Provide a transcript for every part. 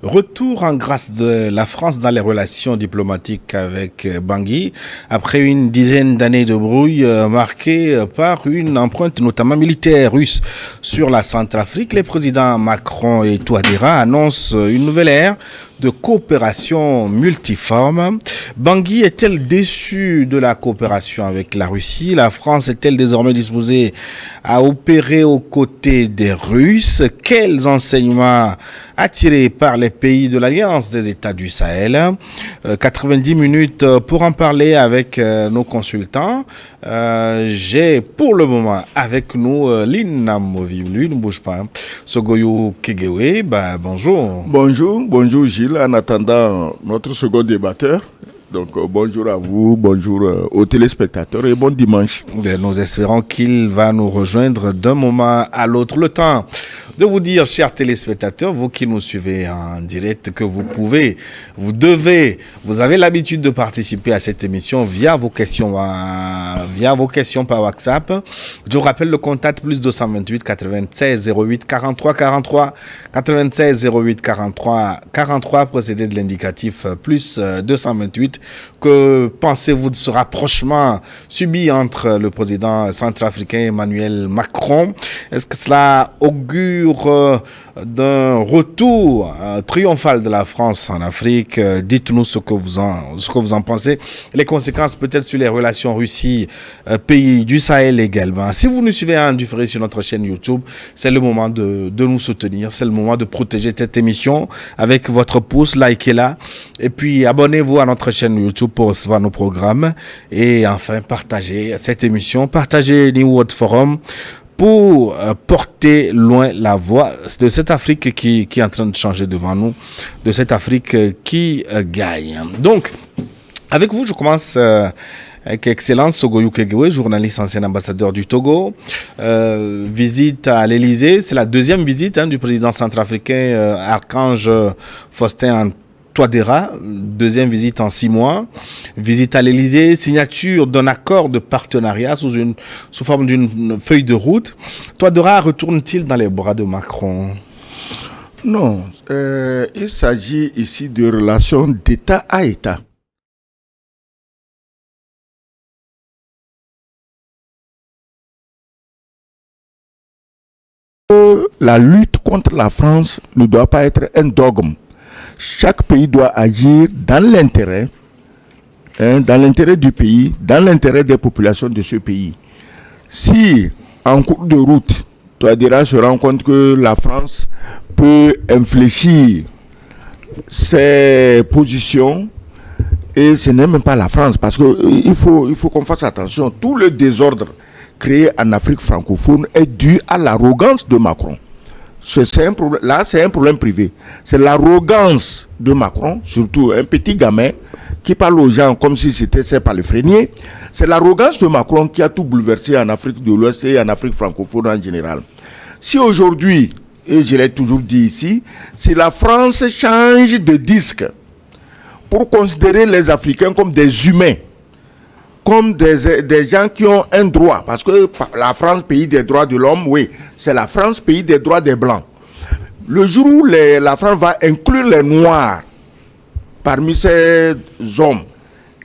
Retour en grâce de la France dans les relations diplomatiques avec Bangui, après une dizaine d'années de brouille marquées par une empreinte notamment militaire russe sur la Centrafrique. Les présidents Macron et Touadéra annoncent une nouvelle ère de coopération multiforme. Bangui est-elle déçue de la coopération avec la Russie? La France est-elle désormais disposée à opérer aux côtés des Russes? Quels enseignements attirés par les pays de l'Alliance des États du Sahel? 90 minutes pour en parler avec nos consultants. J'ai pour le moment avec nous Lynn Amovi. Lui ne bouge pas. Sogoyou Kegewe, bonjour. Bonjour Gilles, en attendant notre second débatteur. Donc bonjour à vous, bonjour aux téléspectateurs et bon dimanche. Nous espérons qu'il va nous rejoindre d'un moment à l'autre. Le temps de vous dire, chers téléspectateurs, vous qui nous suivez en direct, que vous avez l'habitude de participer à cette émission via vos questions par WhatsApp. Je vous rappelle le contact plus 228 96 08 43 43 96 08 43 43 précédé de l'indicatif plus 228. Que pensez-vous de ce rapprochement subi entre le président centrafricain Emmanuel Macron? Est-ce que cela augure d'un retour triomphal de la France en Afrique? Dites-nous ce que vous en pensez. Les conséquences peut-être sur les relations Russie, pays du Sahel également. Si vous nous suivez en différé sur notre chaîne YouTube, c'est le moment de nous soutenir. C'est le moment de protéger cette émission avec votre pouce, likez-la. Et puis abonnez-vous à notre chaîne YouTube pour recevoir nos programmes. Et enfin, partagez cette émission. Partagez New World Forum pour porter loin la voix de cette Afrique qui est en train de changer devant nous, de cette Afrique qui gagne. Donc, avec vous, je commence avec Excellence Sogoyou Kegewe, journaliste ancien ambassadeur du Togo. Visite à l'Élysée, c'est la deuxième visite du président centrafricain Archange Faustin Touadéra, deuxième visite en 6 mois, visite à l'Élysée, signature d'un accord de partenariat sous forme d'une feuille de route. Touadéra retourne-t-il dans les bras de Macron? Non, il s'agit ici de relations d'État à État. La lutte contre la France ne doit pas être un dogme. Chaque pays doit agir dans l'intérêt du pays, dans l'intérêt des populations de ce pays. Si, en cours de route, Touadéra se rend compte que la France peut infléchir ses positions, et ce n'est même pas la France, parce qu'il faut qu'on fasse attention. Tout le désordre créé en Afrique francophone est dû à l'arrogance de Macron. C'est un problème privé. C'est l'arrogance de Macron, surtout un petit gamin qui parle aux gens comme si c'était ses palefréniers. C'est l'arrogance de Macron qui a tout bouleversé en Afrique de l'Ouest et en Afrique francophone en général. Si aujourd'hui, et je l'ai toujours dit ici, si la France change de disque pour considérer les Africains comme des humains, comme des gens qui ont un droit, parce que la France, pays des droits de l'homme, oui, c'est la France, pays des droits des Blancs. Le jour où la France va inclure les Noirs parmi ces hommes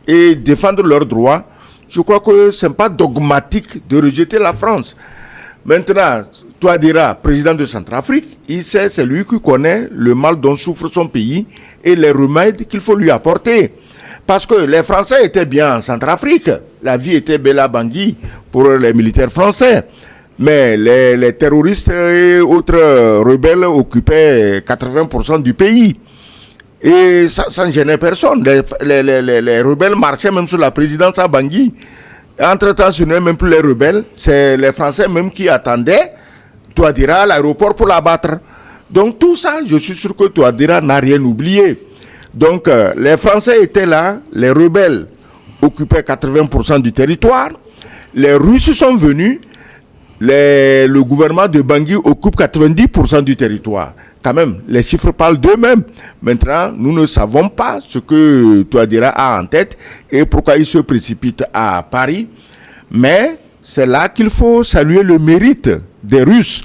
et défendre leurs droits, je crois que ce n'est pas dogmatique de rejeter la France. Maintenant, Touadéra, président de Centrafrique, c'est lui qui connaît le mal dont souffre son pays et les remèdes qu'il faut lui apporter. Parce que les Français étaient bien en Centrafrique. La vie était belle à Bangui pour les militaires français. Mais les terroristes et autres rebelles occupaient 80% du pays. Et ça ne gênait personne. Les rebelles marchaient même sur la présidence à Bangui. Entre-temps, ce n'est même plus les rebelles. C'est les Français même qui attendaient Touadéra à l'aéroport pour l'abattre. Donc tout ça, je suis sûr que Touadéra n'a rien oublié. Donc, les Français étaient là, les rebelles occupaient 80% du territoire, les Russes sont venus, le gouvernement de Bangui occupe 90% du territoire. Quand même, les chiffres parlent d'eux-mêmes. Maintenant, nous ne savons pas ce que Touadéra a en tête et pourquoi il se précipite à Paris. Mais c'est là qu'il faut saluer le mérite des Russes.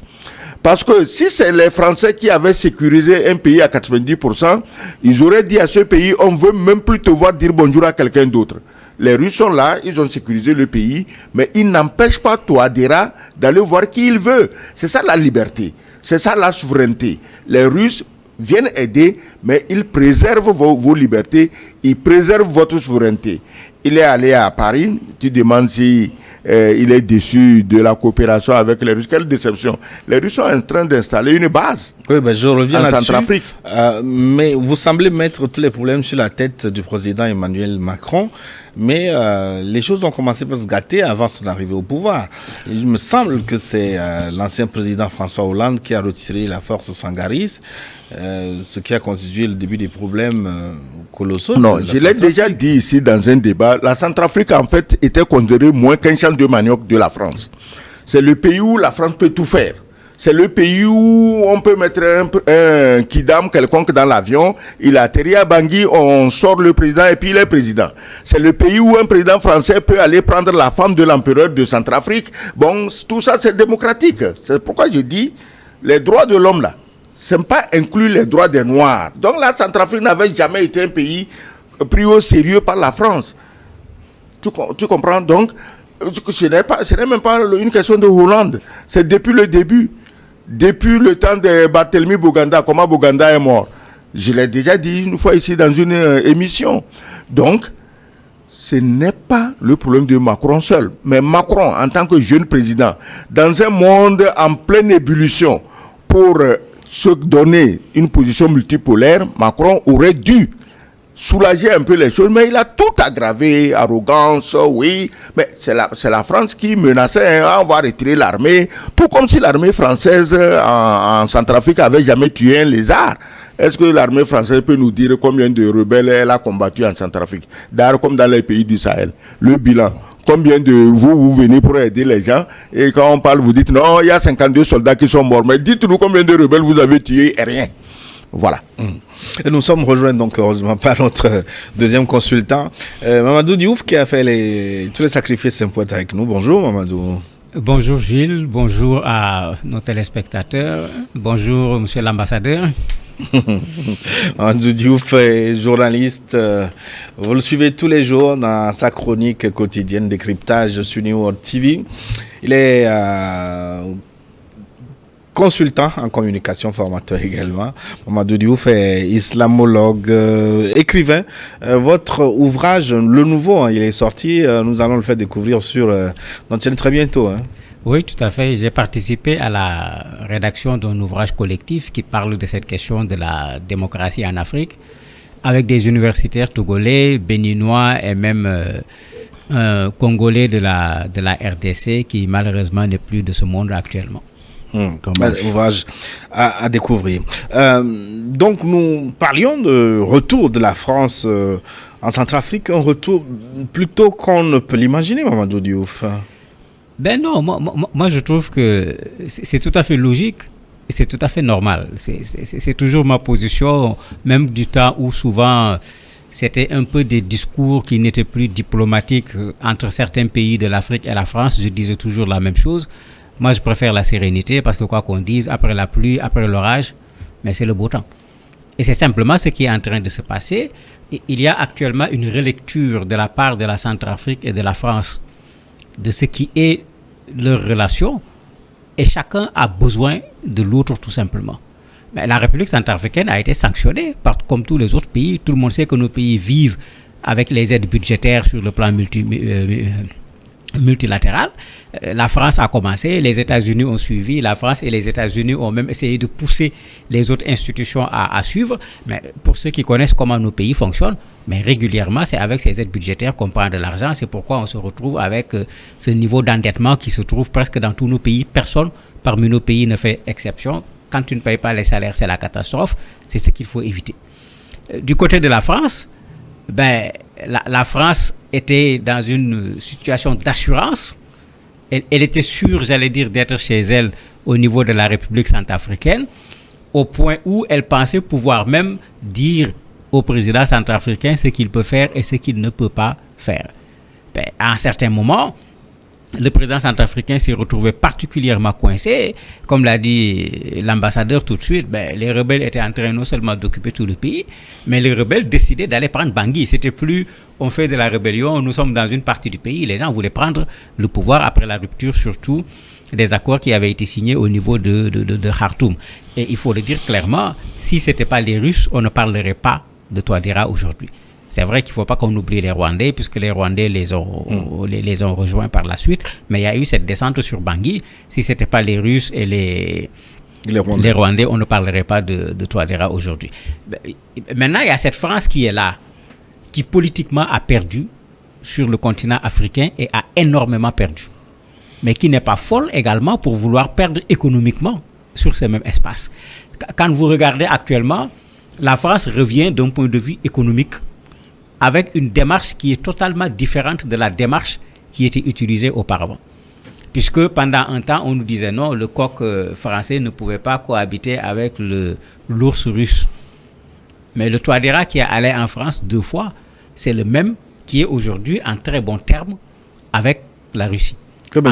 Parce que si c'est les Français qui avaient sécurisé un pays à 90%, ils auraient dit à ce pays, on ne veut même plus te voir dire bonjour à quelqu'un d'autre. Les Russes sont là, ils ont sécurisé le pays, mais ils n'empêchent pas Touadéra d'aller voir qui il veut. C'est ça la liberté, c'est ça la souveraineté. Les Russes viennent aider, mais ils préservent vos libertés, ils préservent votre souveraineté. Il est allé à Paris, tu demandes si il est déçu de la coopération avec les Russes. Quelle déception. Les Russes sont en train d'installer une base je reviens en Centrafrique. Mais vous semblez mettre tous les problèmes sur la tête du président Emmanuel Macron, mais les choses ont commencé par se gâter avant son arrivée au pouvoir. Il me semble que c'est l'ancien président François Hollande qui a retiré la force sangariste, ce qui a constitué le début des problèmes colossaux. Non, je l'ai déjà dit ici dans un débat, la Centrafrique en fait était considérée moins qu'un champ de manioc de la France. C'est le pays où la France peut tout faire. C'est le pays où on peut mettre un kidam quelconque dans l'avion, il atterrit à Bangui, on sort le président et puis il est président. C'est le pays où un président français peut aller prendre la femme de l'empereur de Centrafrique. Bon, tout ça c'est démocratique. C'est pourquoi je dis, les droits de l'homme là, c'est pas inclus les droits des Noirs. Donc la Centrafrique n'avait jamais été un pays pris au sérieux par la France. Tu comprends? Donc, ce n'est même pas une question de Hollande. C'est depuis le début. Depuis le temps de Barthélemy Boganda, comment Boganda est mort. Je l'ai déjà dit une fois ici dans une émission. Donc, ce n'est pas le problème de Macron seul. Mais Macron, en tant que jeune président, dans un monde en pleine ébullition, pour se donner une position multipolaire, Macron aurait dû soulager un peu les choses, mais il a tout aggravé, arrogance, oui, mais c'est la France qui menaçait, on va retirer l'armée, tout comme si l'armée française en Centrafrique avait jamais tué un lézard. Est-ce que l'armée française peut nous dire combien de rebelles elle a combattu en Centrafrique? D'ailleurs, comme dans les pays du Sahel, le bilan. Combien de vous venez pour aider les gens et quand on parle, vous dites non, il y a 52 soldats qui sont morts, mais dites-nous combien de rebelles vous avez tués et rien. Voilà. Et nous sommes rejoints donc heureusement par notre deuxième consultant, Mamadou Diouf, qui a fait tous les sacrifices symboles avec nous. Bonjour Mamadou. Bonjour Gilles, bonjour à nos téléspectateurs, bonjour monsieur l'ambassadeur. Mamadou Diouf est journaliste, vous le suivez tous les jours dans sa chronique quotidienne décryptage sur New World TV. Il est consultant en communication, formateur également. Mamadou Diouf est islamologue, écrivain. Votre ouvrage, Le Nouveau, il est sorti. Nous allons le faire découvrir sur notre chaîne très bientôt. Oui, tout à fait. J'ai participé à la rédaction d'un ouvrage collectif qui parle de cette question de la démocratie en Afrique, avec des universitaires togolais, béninois et même congolais de la RDC qui malheureusement n'est plus de ce monde actuellement. Ouvrage à découvrir. Donc nous parlions de retour de la France en Centrafrique, un retour plutôt qu'on ne peut l'imaginer, Mamadou Diouf. Ben non, moi je trouve que c'est tout à fait logique et c'est tout à fait normal. C'est toujours ma position, même du temps où souvent c'était un peu des discours qui n'étaient plus diplomatiques entre certains pays de l'Afrique et la France. Je disais toujours la même chose. Moi, je préfère la sérénité parce que quoi qu'on dise, après la pluie, après l'orage, mais c'est le beau temps. Et c'est simplement ce qui est en train de se passer. Et il y a actuellement une relecture de la part de la Centrafrique et de la France de ce qui est leur relation. Et chacun a besoin de l'autre tout simplement. Mais la République centrafricaine a été sanctionnée comme tous les autres pays. Tout le monde sait que nos pays vivent avec les aides budgétaires sur le plan multilatéral. La France a commencé, les États-Unis ont suivi, la France et les États-Unis ont même essayé de pousser les autres institutions à suivre. Mais pour ceux qui connaissent comment nos pays fonctionnent, mais régulièrement, c'est avec ces aides budgétaires qu'on prend de l'argent. C'est pourquoi on se retrouve avec ce niveau d'endettement qui se trouve presque dans tous nos pays. Personne parmi nos pays ne fait exception. Quand tu ne payes pas les salaires, c'est la catastrophe. C'est ce qu'il faut éviter. Du côté de la France, la France était dans une situation d'assurance. Elle était sûre, j'allais dire, d'être chez elle au niveau de la République centrafricaine, au point où elle pensait pouvoir même dire au président centrafricain ce qu'il peut faire et ce qu'il ne peut pas faire. À un certain moment, le président centrafricain s'est retrouvé particulièrement coincé. Comme l'a dit l'ambassadeur tout de suite, les rebelles étaient en train non seulement d'occuper tout le pays, mais les rebelles décidaient d'aller prendre Bangui. C'était plus on fait de la rébellion, nous sommes dans une partie du pays. Les gens voulaient prendre le pouvoir après la rupture surtout des accords qui avaient été signés au niveau de Khartoum. Et il faut le dire clairement, si ce n'était pas les Russes, on ne parlerait pas de Touadéra aujourd'hui. C'est vrai qu'il ne faut pas qu'on oublie les Rwandais, puisque les Rwandais les ont rejoints par la suite. Mais il y a eu cette descente sur Bangui. Si ce n'était pas les Russes et les Rwandais, on ne parlerait pas de Touadéra aujourd'hui. Maintenant, il y a cette France qui est là, qui politiquement a perdu sur le continent africain et a énormément perdu. Mais qui n'est pas folle également pour vouloir perdre économiquement sur ces mêmes espaces. Quand vous regardez actuellement, la France revient d'un point de vue économique avec une démarche qui est totalement différente de la démarche qui était utilisée auparavant. Puisque pendant un temps, on nous disait non, le coq français ne pouvait pas cohabiter avec l'ours russe. Mais le Touadéra qui est allé en France 2 fois, c'est le même qui est aujourd'hui en très bon terme avec la Russie.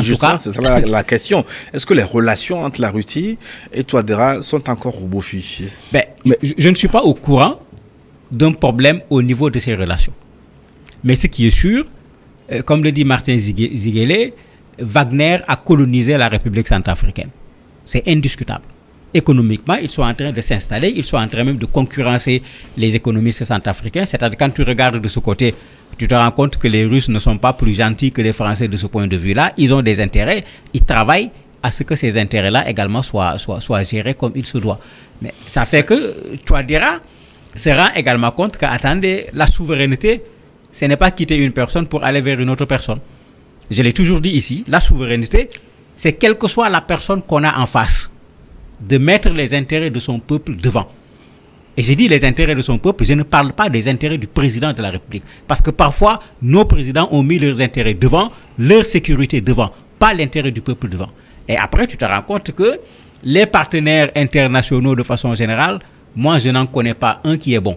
Justement, c'est ça la question. Est-ce que les relations entre la Russie et Touadéra sont encore au beau fiche? Je ne suis pas au courant d'un problème au niveau de ces relations. Mais ce qui est sûr, comme le dit Martin Ziguélé, Wagner a colonisé la République centrafricaine. C'est indiscutable. Économiquement, ils sont en train de s'installer, ils sont en train même de concurrencer les économistes centrafricains. C'est-à-dire quand tu regardes de ce côté, tu te rends compte que les Russes ne sont pas plus gentils que les Français de ce point de vue-là. Ils ont des intérêts, ils travaillent à ce que ces intérêts-là également soient gérés comme il se doit. Mais ça fait que Touadéra se rend également compte qu'attendez, la souveraineté, ce n'est pas quitter une personne pour aller vers une autre personne. Je l'ai toujours dit ici, la souveraineté, c'est quelle que soit la personne qu'on a en face, de mettre les intérêts de son peuple devant. Et j'ai dit les intérêts de son peuple, je ne parle pas des intérêts du président de la République. Parce que parfois, nos présidents ont mis leurs intérêts devant, leur sécurité devant, pas l'intérêt du peuple devant. Et après, tu te rends compte que les partenaires internationaux de façon générale, moi, je n'en connais pas un qui est bon.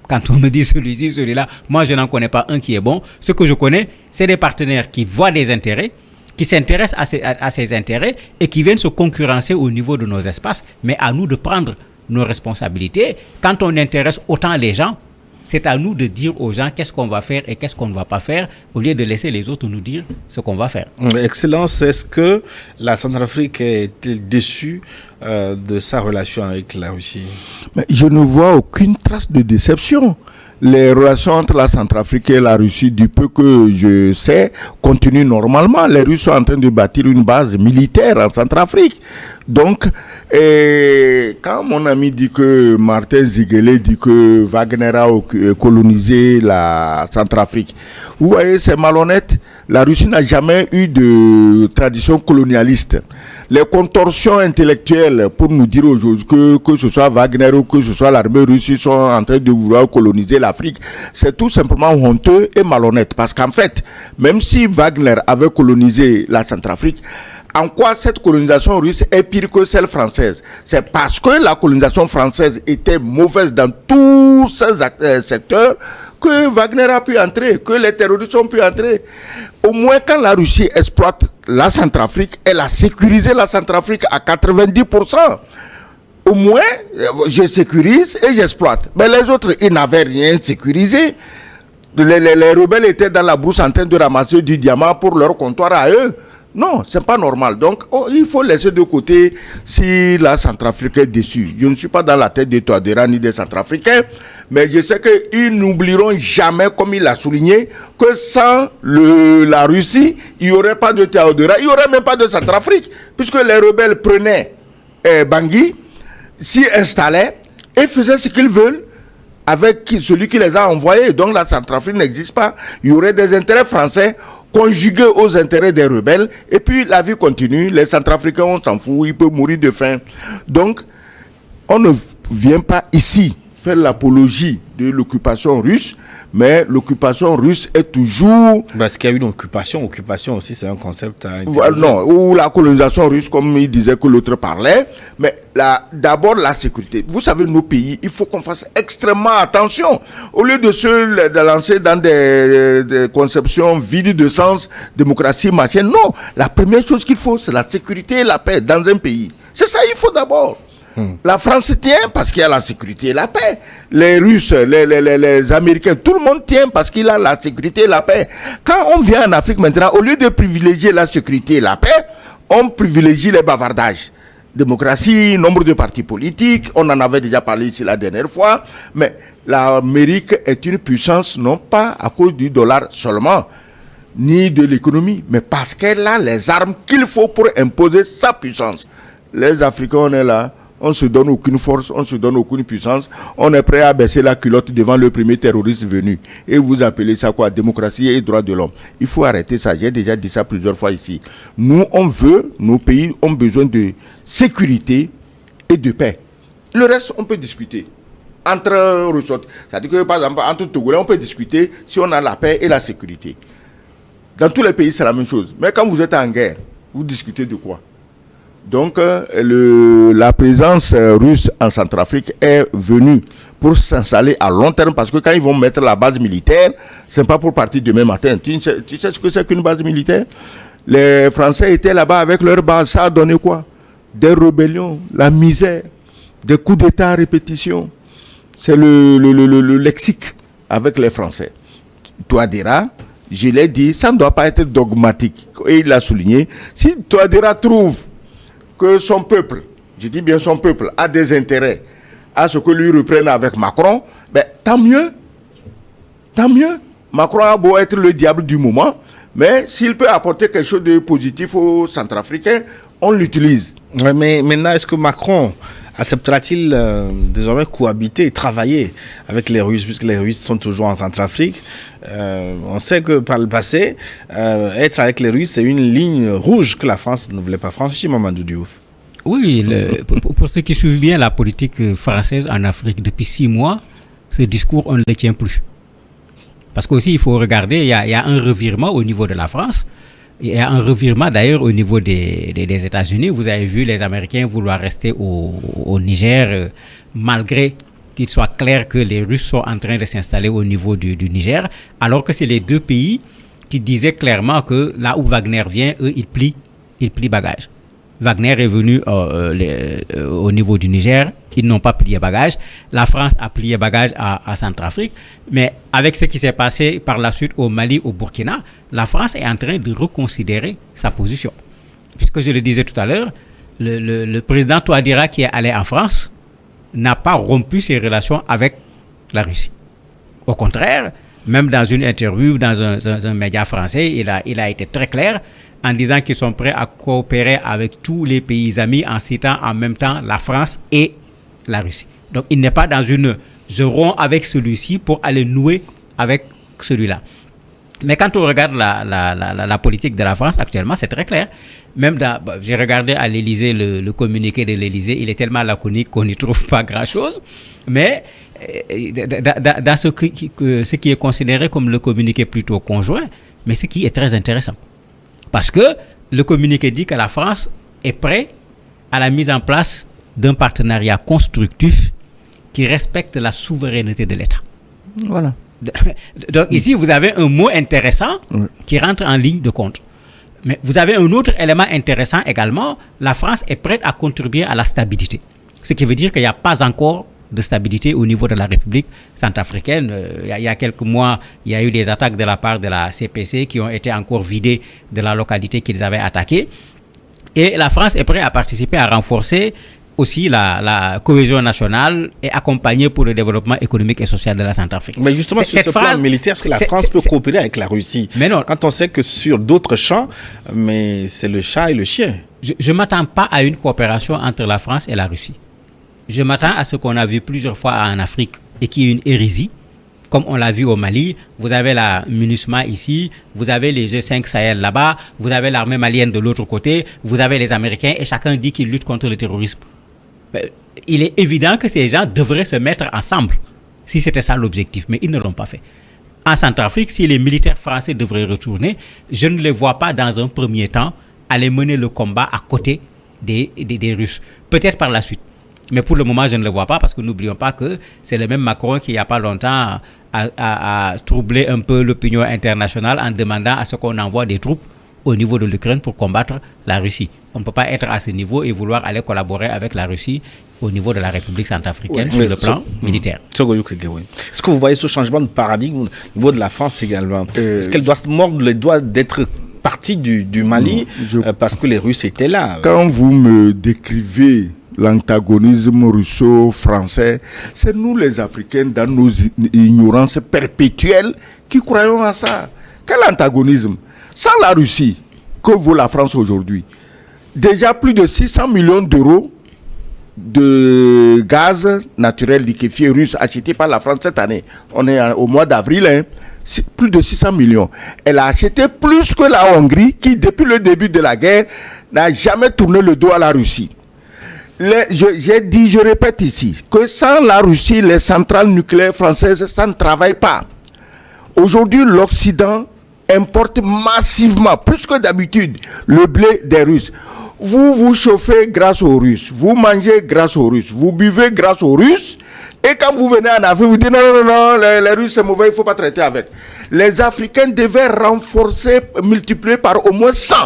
Quand on me dit celui-ci, celui-là, moi, je n'en connais pas un qui est bon. Ce que je connais, c'est des partenaires qui voient des intérêts, qui s'intéressent à ces intérêts et qui viennent se concurrencer au niveau de nos espaces. Mais à nous de prendre nos responsabilités. Quand on intéresse autant les gens, c'est à nous de dire aux gens qu'est-ce qu'on va faire et qu'est-ce qu'on ne va pas faire, au lieu de laisser les autres nous dire ce qu'on va faire. Excellence, est-ce que la Centrafrique est déçue de sa relation avec la Russie? Mais je ne vois aucune trace de déception. Les relations entre la Centrafrique et la Russie, du peu que je sais, continuent normalement. Les Russes sont en train de bâtir une base militaire en Centrafrique. Donc, quand mon ami dit que Martin Ziguélé dit que Wagner a colonisé la Centrafrique, vous voyez, c'est malhonnête. La Russie n'a jamais eu de tradition colonialiste. Les contorsions intellectuelles pour nous dire aujourd'hui que ce soit Wagner ou que ce soit l'armée russe, ils sont en train de vouloir coloniser l'Afrique, c'est tout simplement honteux et malhonnête. Parce qu'en fait, même si Wagner avait colonisé la Centrafrique, en quoi cette colonisation russe est pire que celle française? C'est parce que la colonisation française était mauvaise dans tous ces secteurs que Wagner a pu entrer, que les terroristes ont pu entrer. Au moins, quand la Russie exploite la Centrafrique, elle a sécurisé la Centrafrique à 90%. Au moins, je sécurise et j'exploite. Mais les autres, ils n'avaient rien sécurisé. Les rebelles étaient dans la brousse en train de ramasser du diamant pour leur comptoir à eux. Non, c'est pas normal. Donc, il faut laisser de côté si la Centrafrique est déçue. Je ne suis pas dans la tête des Touadéra ni des Centrafricains, mais je sais qu'ils n'oublieront jamais, comme il l'a souligné, que sans la Russie, il n'y aurait pas de Touadéra, il n'y aurait même pas de Centrafrique, puisque les rebelles prenaient Bangui, s'y installaient et faisaient ce qu'ils veulent avec celui qui les a envoyés. Donc la Centrafrique n'existe pas. Il y aurait des intérêts français conjugués aux intérêts des rebelles, et puis la vie continue. Les Centrafricains, on s'en fout, ils peuvent mourir de faim. Donc, on ne vient pas ici faire l'apologie de l'occupation russe, mais l'occupation russe est toujours... Parce qu'il y a eu une occupation. Occupation aussi, c'est un concept à non, ou la colonisation russe, comme il disait que l'autre parlait. Mais d'abord, la sécurité. Vous savez, nos pays, il faut qu'on fasse extrêmement attention. Au lieu de lancer dans des conceptions vides de sens, démocratie, machin, non. La première chose qu'il faut, c'est la sécurité et la paix dans un pays. C'est ça, il faut d'abord. La France tient parce qu'il y a la sécurité et la paix. Les Russes, les Américains, tout le monde tient parce qu'il a la sécurité et la paix. Quand on vient en Afrique maintenant, au lieu de privilégier la sécurité et la paix, on privilégie les bavardages. Démocratie, nombre de partis politiques, on en avait déjà parlé ici la dernière fois, mais l'Amérique est une puissance non pas à cause du dollar seulement, ni de l'économie, mais parce qu'elle a les armes qu'il faut pour imposer sa puissance. Les Africains, on est là. On ne se donne aucune force, on ne se donne aucune puissance. On est prêt à baisser la culotte devant le premier terroriste venu. Et vous appelez ça quoi? Démocratie et droits de l'homme. Il faut arrêter ça. J'ai déjà dit ça plusieurs fois ici. Nous, nos pays ont besoin de sécurité et de paix. Le reste, on peut discuter. Entre ressorts. C'est-à-dire que, par exemple, entre Togolais, on peut discuter si on a la paix et la sécurité. Dans tous les pays, c'est la même chose. Mais quand vous êtes en guerre, vous discutez de quoi? Donc, la présence russe en Centrafrique est venue pour s'installer à long terme, parce que quand ils vont mettre la base militaire, c'est pas pour partir demain matin. Tu sais ce que c'est qu'une base militaire? Les Français étaient là-bas avec leur base, ça a donné quoi? Des rébellions, la misère, des coups d'État à répétition. C'est le lexique avec les Français. Touadéra, je l'ai dit, ça ne doit pas être dogmatique. Et il l'a souligné. Si Touadéra trouve que son peuple, je dis bien son peuple, a des intérêts à ce que lui reprenne avec Macron, ben tant mieux. Tant mieux. Macron a beau être le diable du moment, mais s'il peut apporter quelque chose de positif aux Centrafricains, on l'utilise. Mais maintenant, est-ce que Macron acceptera-t-il désormais cohabiter, travailler avec les Russes, puisque les Russes sont toujours en Centrafrique? On sait que par le passé, être avec les Russes, c'est une ligne rouge que la France ne voulait pas franchir, Mamadou Diouf. Oui, pour ceux qui suivent bien la politique française en Afrique depuis 6 mois, ce discours, on ne le tient plus. Parce qu'aussi, il faut regarder, il y a un revirement au niveau de la France. Il y a un revirement d'ailleurs au niveau des États-Unis. Vous avez vu les Américains vouloir rester au Niger, malgré qu'il soit clair que les Russes sont en train de s'installer au niveau du Niger, alors que c'est les deux pays qui disaient clairement que là où Wagner vient, eux, ils plient bagage. Wagner est venu au niveau du Niger, ils n'ont pas plié bagage. La France a plié bagage à Centrafrique, mais avec ce qui s'est passé par la suite au Mali, au Burkina, la France est en train de reconsidérer sa position. Puisque je le disais tout à l'heure, le président Touadéra qui est allé en France n'a pas rompu ses relations avec la Russie. Au contraire, même dans une interview dans un média français, il a été très clair en disant qu'ils sont prêts à coopérer avec tous les pays amis en citant en même temps la France et la Russie. Donc il n'est pas dans une « je romps avec celui-ci pour aller nouer avec celui-là ». Mais quand on regarde la politique de la France actuellement, c'est très clair. Même j'ai regardé à l'Élysée le communiqué de l'Élysée, il est tellement laconique qu'on n'y trouve pas grand-chose. Mais dans ce qui est considéré comme le communiqué plutôt conjoint, mais ce qui est très intéressant. Parce que le communiqué dit que la France est prête à la mise en place d'un partenariat constructif qui respecte la souveraineté de l'État. Voilà. Donc ici, vous avez un mot intéressant qui rentre en ligne de compte. Mais vous avez un autre élément intéressant également. La France est prête à contribuer à la stabilité. Ce qui veut dire qu'il n'y a pas encore de stabilité au niveau de la République centrafricaine. Il y a quelques mois, il y a eu des attaques de la part de la CPC qui ont été encore vidées de la localité qu'ils avaient attaquée. Et la France est prête à participer à renforcer aussi la cohésion nationale et accompagner pour le développement économique et social de la Centrafrique. Mais justement, sur ce plan militaire, est-ce que la France peut coopérer avec la Russie? Mais non. Quand on sait que sur d'autres champs, mais c'est le chat et le chien. Je ne m'attends pas à une coopération entre la France et la Russie. Je m'attends à ce qu'on a vu plusieurs fois en Afrique et qui est une hérésie. Comme on l'a vu au Mali, vous avez la MINUSMA ici, vous avez les G5 Sahel là-bas, vous avez l'armée malienne de l'autre côté, vous avez les Américains et chacun dit qu'il lutte contre le terrorisme. Il est évident que ces gens devraient se mettre ensemble si c'était ça l'objectif, mais ils ne l'ont pas fait. en Centrafrique, si les militaires français devraient retourner, je ne les vois pas dans un premier temps aller mener le combat à côté des Russes. Peut-être par la suite. Mais pour le moment, je ne le vois pas parce que n'oublions pas que c'est le même Macron qui, il n'y a pas longtemps, a troublé un peu l'opinion internationale en demandant à ce qu'on envoie des troupes au niveau de l'Ukraine pour combattre la Russie. On ne peut pas être à ce niveau et vouloir aller collaborer avec la Russie au niveau de la République centrafricaine sur le plan militaire. Est-ce que vous voyez ce changement de paradigme au niveau de la France également? Est-ce qu'elle doit se mordre les doigts d'être partie du Mali parce que les Russes étaient là? Quand vous me décrivez l'antagonisme russo-français, c'est nous les Africains dans nos ignorances perpétuelles qui croyons à ça. Quel antagonisme? Sans la Russie, que vaut la France aujourd'hui? Déjà plus de 600 millions d'euros de gaz naturel liquéfié russe acheté par la France cette année. On est au mois d'avril, plus de 600 millions. Elle a acheté plus que la Hongrie qui, depuis le début de la guerre, n'a jamais tourné le dos à la Russie. J'ai dit, je répète ici, que sans la Russie, les centrales nucléaires françaises, ça ne travaille pas. Aujourd'hui, l'Occident importe massivement, plus que d'habitude, le blé des Russes. Vous vous chauffez grâce aux Russes, vous mangez grâce aux Russes, vous buvez grâce aux Russes, et quand vous venez en Afrique, vous dites non, les Russes c'est mauvais, il ne faut pas traiter avec. Les Africains devaient renforcer, multiplier par au moins 100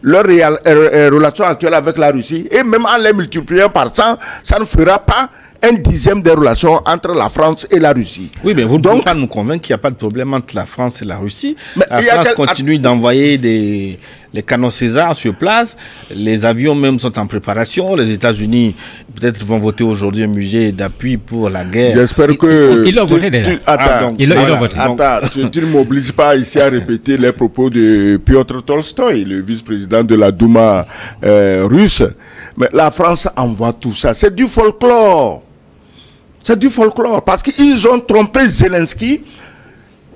leur relation actuelle avec la Russie, et même en les multipliant par 100, ça ne fera pas un dixième des relations entre la France et la Russie. Oui, mais vous ne pouvez pas nous convaincre qu'il n'y a pas de problème entre la France et la Russie. La France continue d'envoyer les canons César sur place. Les avions même sont en préparation. Les États-Unis, peut-être, vont voter aujourd'hui un budget d'appui pour la guerre. J'espère que... Ils l'ont voté déjà. Ils l'ont voté. Attends, tu ne m'obliges pas ici à répéter les propos de Piotr Tolstoï, le vice-président de la Douma russe. Mais la France envoie tout ça. C'est du folklore. C'est du folklore parce qu'ils ont trompé Zelensky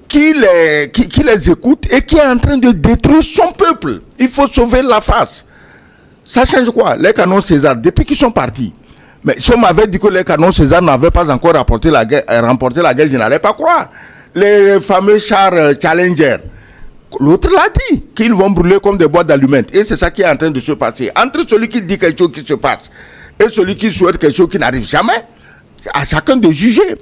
qui les écoute et qui est en train de détruire son peuple. Il faut sauver la face. Ça change quoi? Les canons César, depuis qu'ils sont partis. Mais si on m'avait dit que les canons César n'avaient pas encore remporté la guerre, je n'allais pas croire. Les fameux chars Challenger, l'autre l'a dit, qu'ils vont brûler comme des boîtes d'allumettes. Et c'est ça qui est en train de se passer. Entre celui qui dit quelque chose qui se passe et celui qui souhaite quelque chose qui n'arrive jamais, à chacun de juger.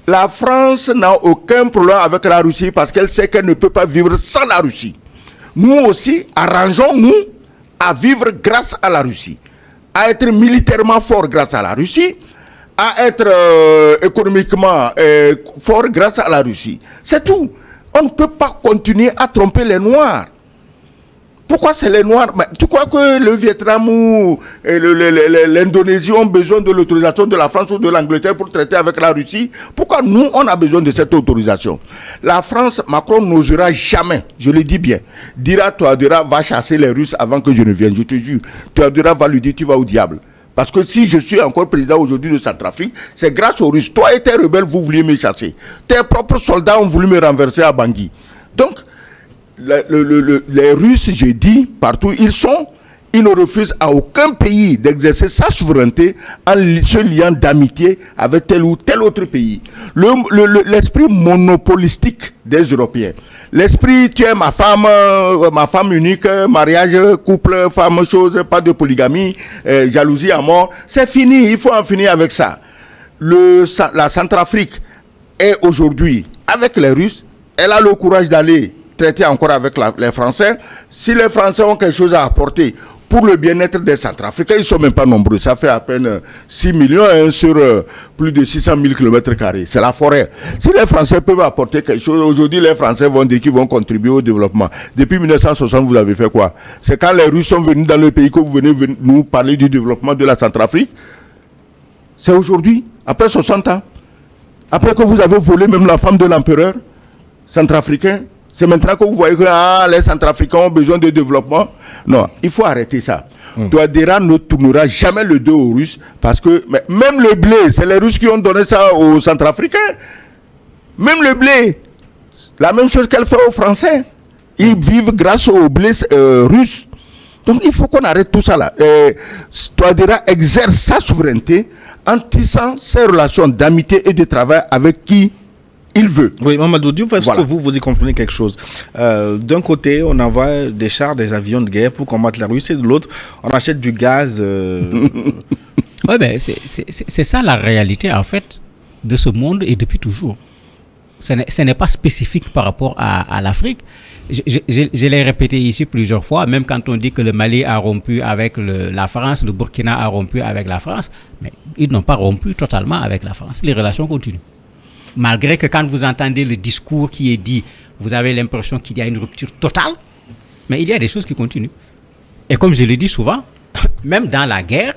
La France n'a aucun problème avec la Russie parce qu'elle sait qu'elle ne peut pas vivre sans la Russie. Nous aussi, arrangeons-nous à vivre grâce à la Russie, à être militairement fort grâce à la Russie, à être économiquement fort grâce à la Russie. C'est tout. On ne peut pas continuer à tromper les Noirs. Pourquoi c'est les Noirs? Mais tu crois que le Vietnam ou l'Indonésie ont besoin de l'autorisation de la France ou de l'Angleterre pour traiter avec la Russie? Pourquoi nous, on a besoin de cette autorisation? La France, Macron n'osera jamais, je le dis bien, dira Touadéra va chasser les Russes avant que je ne vienne, je te jure. Touadéra va lui dire tu vas au diable. Parce que si je suis encore président aujourd'hui de Centrafrique, c'est grâce aux Russes. Toi et tes rebelles, vous vouliez me chasser. Tes propres soldats ont voulu me renverser à Bangui. Donc, les Russes, j'ai dit, partout ils ne refusent à aucun pays d'exercer sa souveraineté en se liant d'amitié avec tel ou tel autre pays. L'esprit monopolistique des Européens, l'esprit tu es ma femme unique, mariage, couple, femme, chose, pas de polygamie, jalousie à mort, c'est fini, il faut en finir avec ça. La Centrafrique est aujourd'hui avec les Russes, elle a le courage d'aller traiter encore avec les Français. Si les Français ont quelque chose à apporter pour le bien-être des Centrafricains, ils ne sont même pas nombreux. Ça fait à peine 6 millions sur plus de 600 000 km². C'est la forêt. Si les Français peuvent apporter quelque chose, aujourd'hui les Français vont dire qu'ils vont contribuer au développement. Depuis 1960, vous avez fait quoi? C'est quand les Russes sont venus dans le pays que vous venez nous parler du développement de la Centrafrique? C'est aujourd'hui, après 60 ans. Après que vous avez volé même la femme de l'empereur centrafricain. C'est maintenant que vous voyez que les Centrafricains ont besoin de développement. Non, il faut arrêter ça. Touadéra ne tournera jamais le dos aux Russes parce que même le blé, c'est les Russes qui ont donné ça aux Centrafricains. Même le blé, la même chose qu'elle fait aux Français. Ils vivent grâce au blé russe. Donc il faut qu'on arrête tout ça là. Touadéra exerce sa souveraineté en tissant ses relations d'amitié et de travail avec qui il veut. Oui, Mamadou Diouf, est-ce Voilà. que vous y comprenez quelque chose? D'un côté, on envoie des chars, des avions de guerre pour combattre la Russie, de l'autre, on achète du gaz. Oui, ben, c'est ça la réalité, en fait, de ce monde et depuis toujours. Ce n'est pas spécifique par rapport à l'Afrique. Je l'ai répété ici plusieurs fois, même quand on dit que le Mali a rompu avec la France, le Burkina a rompu avec la France, mais ils n'ont pas rompu totalement avec la France. Les relations continuent. Malgré que quand vous entendez le discours qui est dit, vous avez l'impression qu'il y a une rupture totale, mais il y a des choses qui continuent. Et comme je le dis souvent, même dans la guerre,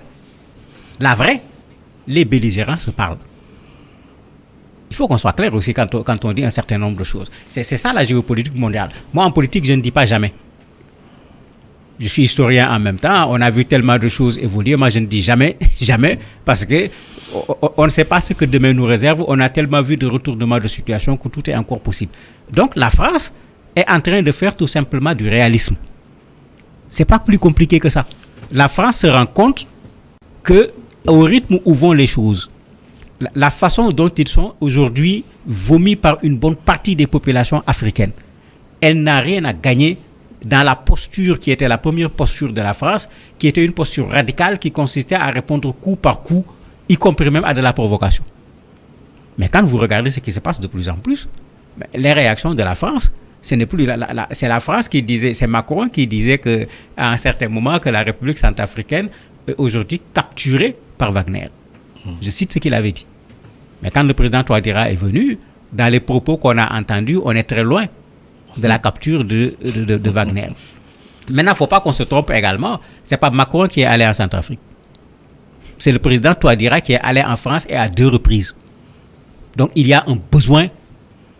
la vraie, les belligérants se parlent. Il faut qu'on soit clair aussi quand on dit un certain nombre de choses. C'est ça la géopolitique mondiale. Moi, en politique, je ne dis pas jamais. Je suis historien en même temps. On a vu tellement de choses évoluer. Moi, je ne dis jamais, jamais, parce que on ne sait pas ce que demain nous réserve. On a tellement vu de retournements de situation que tout est encore possible. Donc, la France est en train de faire tout simplement du réalisme. C'est pas plus compliqué que ça. La France se rend compte que au rythme où vont les choses, la façon dont ils sont aujourd'hui vomis par une bonne partie des populations africaines, elle n'a rien à gagner dans la posture qui était la première posture de la France, qui était une posture radicale qui consistait à répondre coup par coup, y compris même à de la provocation. Mais quand vous regardez ce qui se passe de plus en plus, les réactions de la France, ce n'est plus c'est la France qui disait, c'est Macron qui disait que à un certain moment que la République centrafricaine est aujourd'hui capturée par Wagner. Je cite ce qu'il avait dit. Mais quand le président Touadéra est venu, dans les propos qu'on a entendus, on est très loin de la capture de Wagner. Maintenant, il ne faut pas qu'on se trompe également. Ce n'est pas Macron qui est allé en Centrafrique. C'est le président Touadéra qui est allé en France et à 2 reprises. Donc, il y a un besoin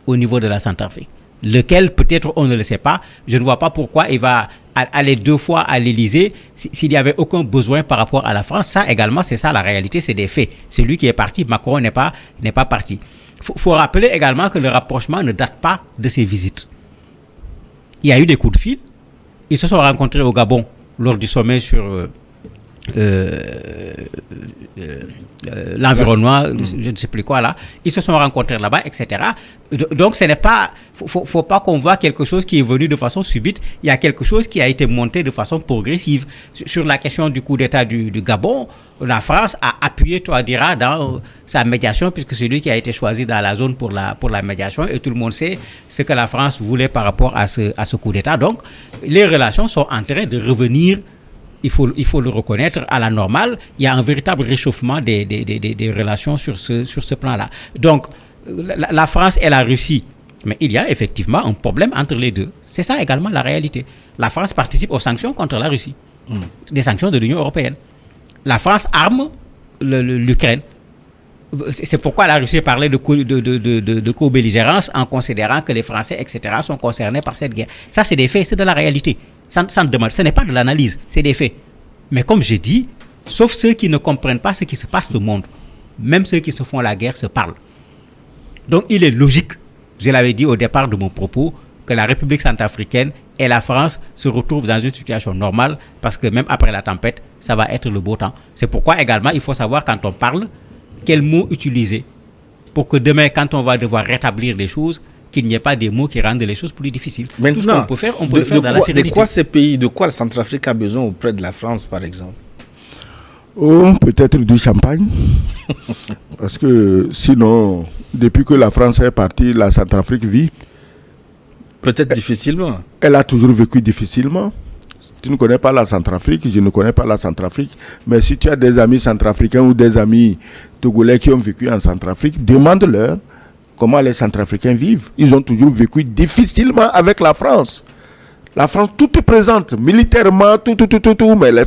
au niveau de la Centrafrique. Lequel, peut-être, on ne le sait pas. Je ne vois pas pourquoi il va aller 2 fois à l'Élysée s'il n'y avait aucun besoin par rapport à la France. Ça, également, c'est ça la réalité, c'est des faits. C'est lui qui est parti, Macron n'est pas parti. Faut rappeler également que le rapprochement ne date pas de ces visites. Il y a eu des coups de fil. Ils se sont rencontrés au Gabon lors du sommet sur l'environnement, je ne sais plus quoi là. Ils se sont rencontrés là-bas, etc. Donc ce n'est pas, faut pas qu'on voit quelque chose qui est venu de façon subite. Il y a quelque chose qui a été monté de façon progressive. Sur la question du coup d'État du Gabon, la France a appuyé Touadéra dans sa médiation, puisque c'est lui qui a été choisi dans la zone pour la médiation, et tout le monde sait ce que la France voulait par rapport à ce coup d'État. Donc les relations sont en train de revenir. Il faut le reconnaître, à la normale. Il y a un véritable réchauffement des relations sur ce plan-là. Donc, la France et la Russie, mais il y a effectivement un problème entre les deux. C'est ça également la réalité. La France participe aux sanctions contre la Russie, des sanctions de l'Union européenne. La France arme l'Ukraine. C'est pourquoi la Russie parlait de co-belligérance en considérant que les Français, etc., sont concernés par cette guerre. Ça, c'est des faits, c'est de la réalité. Ce n'est pas de l'analyse, c'est des faits. Mais comme j'ai dit, sauf ceux qui ne comprennent pas ce qui se passe au monde, même ceux qui se font la guerre se parlent. Donc il est logique, je l'avais dit au départ de mon propos, que la République centrafricaine et la France se retrouvent dans une situation normale, parce que même après la tempête, ça va être le beau temps. C'est pourquoi également il faut savoir quand on parle, quels mots utiliser, pour que demain, quand on va devoir rétablir les choses, qu'il n'y ait pas des mots qui rendent les choses plus difficiles. Maintenant, tout ce qu'on peut faire, on peut le faire dans la sérénité. De quoi ces pays, de quoi la Centrafrique a besoin auprès de la France, par exemple? Oh, peut-être du champagne. Parce que sinon, depuis que la France est partie, la Centrafrique vit. Peut-être difficilement. Elle a toujours vécu difficilement. Tu ne connais pas la Centrafrique, je ne connais pas la Centrafrique. Mais si tu as des amis centrafricains ou des amis togolais qui ont vécu en Centrafrique, demande-leur comment les Centrafricains vivent. Ils ont toujours vécu difficilement avec la France. La France, tout est présente, militairement, tout, mais les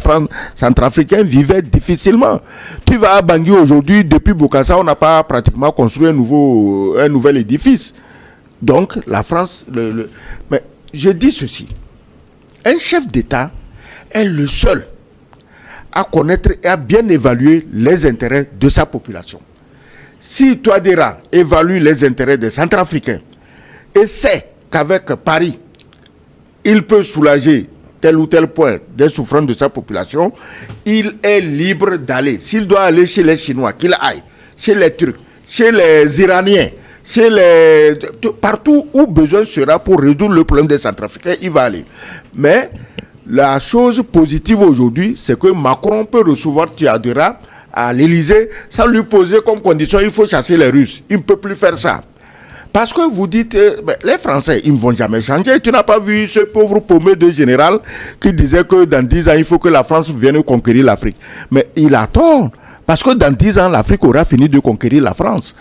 Centrafricains vivaient difficilement. Tu vas à Bangui aujourd'hui, depuis Bokassa, on n'a pas pratiquement construit un nouvel édifice. Donc, la France... Mais je dis ceci. Un chef d'État est le seul à connaître et à bien évaluer les intérêts de sa population. Si Touadéra évalue les intérêts des Centrafricains et sait qu'avec Paris, il peut soulager tel ou tel point des souffrances de sa population, il est libre d'aller. S'il doit aller chez les Chinois, qu'il aille. Chez les Turcs, chez les Iraniens, Partout où besoin sera pour résoudre le problème des Centrafricains, il va aller. Mais la chose positive aujourd'hui, c'est que Macron peut recevoir Touadéra à l'Élysée sans lui poser comme condition il faut chasser les Russes. Il ne peut plus faire ça. Parce que vous dites, les Français, ils ne vont jamais changer. Tu n'as pas vu ce pauvre paumé de général qui disait que dans 10 ans, il faut que la France vienne conquérir l'Afrique. Mais il a tort. Parce que dans 10 ans, l'Afrique aura fini de conquérir la France.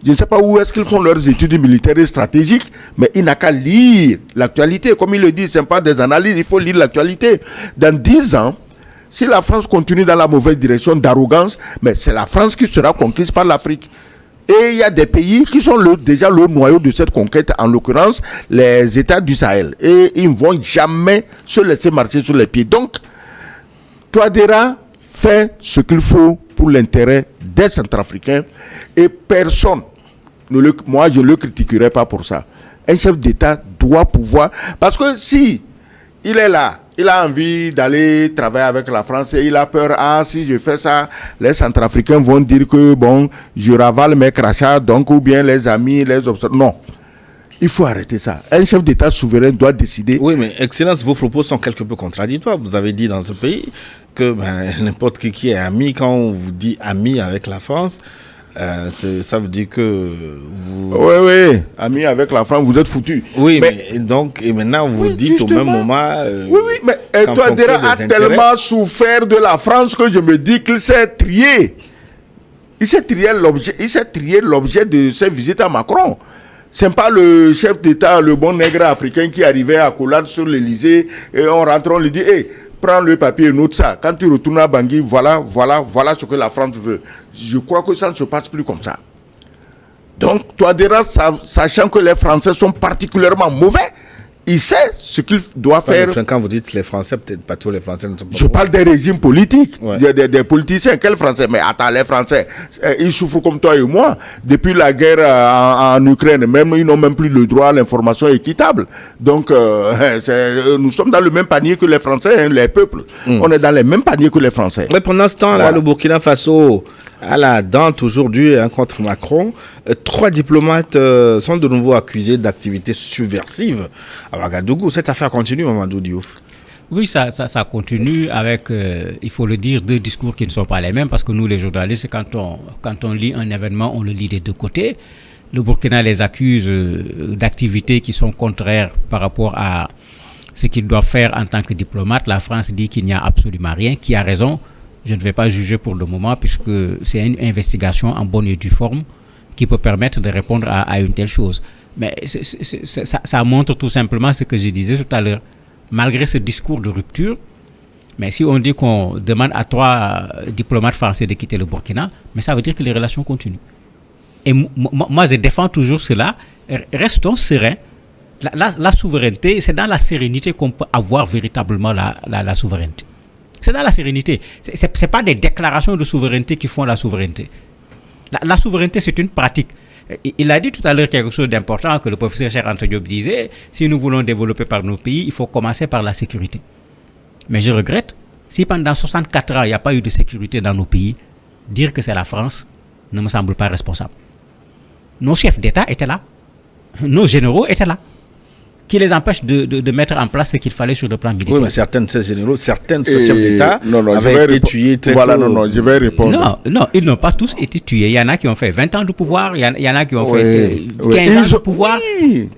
Je ne sais pas où est-ce qu'ils font leurs études militaires et stratégiques, mais il n'a qu'à lire l'actualité. Comme il le dit, ce n'est pas des analyses, il faut lire l'actualité. Dans 10 ans, si la France continue dans la mauvaise direction d'arrogance, mais c'est la France qui sera conquise par l'Afrique. Et il y a des pays qui sont déjà le noyau de cette conquête, en l'occurrence les États du Sahel. Et ils ne vont jamais se laisser marcher sur les pieds. Donc, Touadéra fait ce qu'il faut pour l'intérêt des Centrafricains et personne, moi je ne le critiquerai pas pour ça. Un chef d'État doit pouvoir, parce que si il est là, il a envie d'aller travailler avec la France et il a peur, si je fais ça, les Centrafricains vont dire que bon, je ravale mes crachats, donc ou bien les amis, les observateurs. Non, il faut arrêter ça. Un chef d'État souverain doit décider. Oui, mais Excellence, vos propos sont quelque peu contradictoires. Vous avez dit dans ce pays que n'importe qui est ami, quand on vous dit ami avec la France, ça veut dire que vous... Oui, ami avec la France, vous êtes foutus. Oui, mais donc, et maintenant vous dites justement, au même moment... oui, mais Touadéra a tellement souffert de la France que je me dis qu'il s'est trié. Il s'est trié l'objet de ses visites à Macron. C'est pas le chef d'État, le bon nègre africain qui arrivait à Collade sur l'Élysée et on rentre, on lui dit, prends le papier et note ça. Quand tu retournes à Bangui, voilà ce que la France veut. Je crois que ça ne se passe plus comme ça. Donc, Touadéra, sachant que les Français sont particulièrement mauvais, il sait ce qu'il doit faire. Quand vous dites les Français, peut-être pas tous les Français ne sont pas Je parle des régimes politiques, ouais. des politiciens. Quels Français? Mais attends, les Français, ils souffrent comme toi et moi. Depuis la guerre en Ukraine, même ils n'ont même plus le droit à l'information équitable. Donc, nous sommes dans le même panier que les Français, les peuples. On est dans le même panier que les Français. Mais pendant ce temps, là, le Burkina Faso à la dente aujourd'hui contre Macron. 3 diplomates sont de nouveau accusés d'activités subversives à Ouagadougou. Cette affaire continue, Mamadou Diouf. Oui, ça continue avec, il faut le dire, 2 discours qui ne sont pas les mêmes, parce que nous, les journalistes, quand on lit un événement, on le lit des 2 côtés. Le Burkina les accuse d'activités qui sont contraires par rapport à ce qu'ils doivent faire en tant que diplomate. La France dit qu'il n'y a absolument rien, qui a raison. Je ne vais pas juger pour le moment, puisque c'est une investigation en bonne et due forme qui peut permettre de répondre à une telle chose. Mais ça montre tout simplement ce que je disais tout à l'heure. Malgré ce discours de rupture, mais si on dit qu'on demande à 3 diplomates français de quitter le Burkina, mais ça veut dire que les relations continuent. Et moi, je défends toujours cela. Restons sereins. La souveraineté, c'est dans la sérénité qu'on peut avoir véritablement la souveraineté. C'est dans la sérénité. C'est pas des déclarations de souveraineté qui font la souveraineté. La souveraineté, c'est une pratique. Il a dit tout à l'heure quelque chose d'important que le professeur Cheikh Anta Diop disait, si nous voulons développer par nos pays, il faut commencer par la sécurité. Mais je regrette, si pendant 64 ans, il n'y a pas eu de sécurité dans nos pays, dire que c'est la France ne me semble pas responsable. Nos chefs d'État étaient là. Nos généraux étaient là. Qui les empêche de mettre en place ce qu'il fallait sur le plan militaire. Oui, mais certains de ces généraux, certains de ces chefs d'État avaient été tués très tôt. Je vais répondre. Non, ils n'ont pas tous été tués. Il y en a qui ont fait 20 ans de pouvoir, il y en a qui ont fait 15 ans de pouvoir.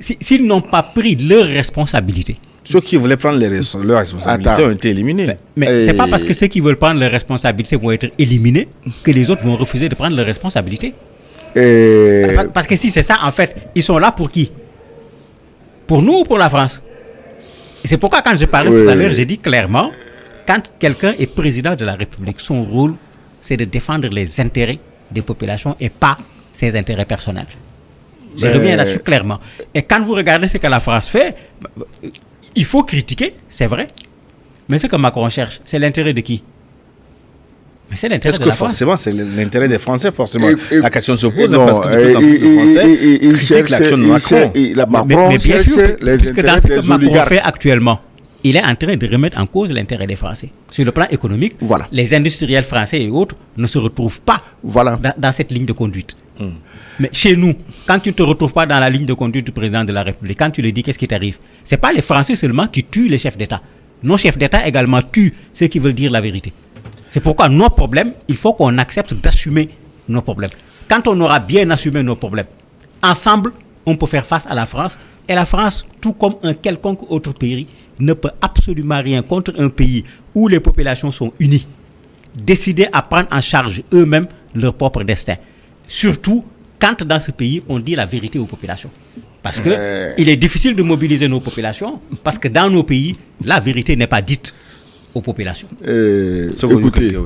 S'ils n'ont pas pris leurs responsabilités. Ceux qui voulaient prendre leurs responsabilités ont été éliminés. Mais c'est pas parce que ceux qui veulent prendre leurs responsabilités vont être éliminés que les autres vont refuser de prendre leurs responsabilités. Parce que si c'est ça, en fait, ils sont là pour qui? Pour nous ou pour la France? Et c'est pourquoi quand je parlais tout à l'heure, j'ai dit clairement, quand quelqu'un est président de la République, son rôle, c'est de défendre les intérêts des populations et pas ses intérêts personnels. Je reviens là-dessus clairement. Et quand vous regardez ce que la France fait, il faut critiquer, c'est vrai. Mais ce que Macron cherche, c'est l'intérêt de qui? Mais c'est l'intérêt de la France. Forcément, c'est l'intérêt des Français, forcément. La question se pose, parce que de plus en plus de Français critiquent l'action de Macron. Mais bien sûr, puisque dans ce que Macron fait actuellement, il est en train de remettre en cause l'intérêt des Français. Sur le plan économique, les industriels français et autres ne se retrouvent pas dans cette ligne de conduite. Mais chez nous, quand tu ne te retrouves pas dans la ligne de conduite du président de la République, quand tu le dis, qu'est-ce qui t'arrive? Ce n'est pas les Français seulement qui tuent les chefs d'État. Nos chefs d'État également tuent ceux qui veulent dire la vérité. C'est pourquoi nos problèmes, il faut qu'on accepte d'assumer nos problèmes. Quand on aura bien assumé nos problèmes, ensemble, on peut faire face à la France. Et la France, tout comme un quelconque autre pays, ne peut absolument rien contre un pays où les populations sont unies, décider à prendre en charge eux-mêmes leur propre destin. Surtout quand dans ce pays, on dit la vérité aux populations. Parce que il est difficile de mobiliser nos populations, parce que dans nos pays, la vérité n'est pas dite aux populations. Écoutez,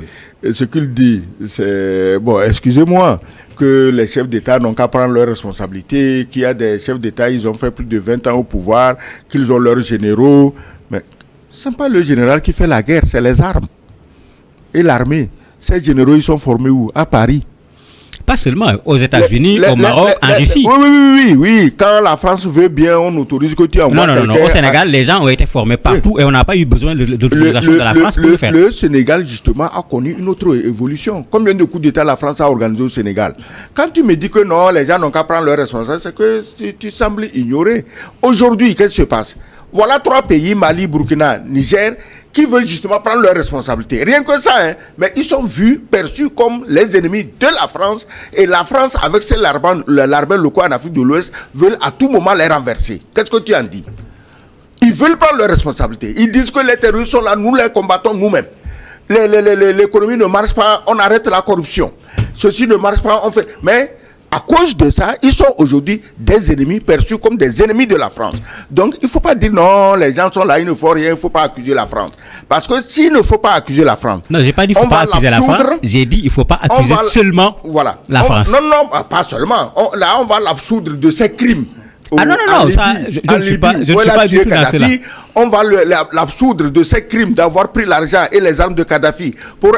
ce qu'il dit, c'est... Bon, excusez-moi, que les chefs d'État n'ont qu'à prendre leurs responsabilités, qu'il y a des chefs d'État, ils ont fait plus de 20 ans au pouvoir, qu'ils ont leurs généraux. Mais ce n'est pas le général qui fait la guerre, c'est les armes. Et l'armée. Ces généraux, ils sont formés où? À Paris. Pas seulement aux États-Unis, au Maroc, en Russie. Oui. Quand la France veut bien, on autorise que tu envoies quelqu'un. Non. Au Sénégal, les gens ont été formés partout et on n'a pas eu besoin de l'autorisation de la France pour le faire. Le Sénégal, justement, a connu une autre évolution. Combien de coups d'État la France a organisé au Sénégal? Quand tu me dis que non, les gens n'ont qu'à prendre leurs responsabilités, c'est que tu sembles ignorer. Aujourd'hui, qu'est-ce qui se passe? Voilà 3 pays, Mali, Burkina, Niger, qui veulent justement prendre leurs responsabilités. Rien que ça, hein. Mais ils sont vus, perçus comme les ennemis de la France. Et la France, avec ses larbins locaux en Afrique de l'Ouest, veulent à tout moment les renverser. Qu'est-ce que tu en dis? Ils veulent prendre leurs responsabilités. Ils disent que les terroristes sont là, nous les combattons nous-mêmes. L'économie ne marche pas, on arrête la corruption. Ceci ne marche pas, on fait... Mais... à cause de ça, ils sont aujourd'hui des ennemis perçus comme des ennemis de la France. Donc, il ne faut pas dire non, les gens sont là, il ne faut rien, il ne faut pas accuser la France. Parce que s'il ne faut pas accuser la France... Non, je n'ai pas dit qu'il ne faut pas accuser la France. J'ai dit qu'il ne faut pas accuser seulement la France. Non, pas seulement. Là, on va l'absoudre de ses crimes. Ah non, ça, je ne suis pas du tout dans cela. On va l'absoudre de ses crimes d'avoir pris l'argent et les armes de Kadhafi pour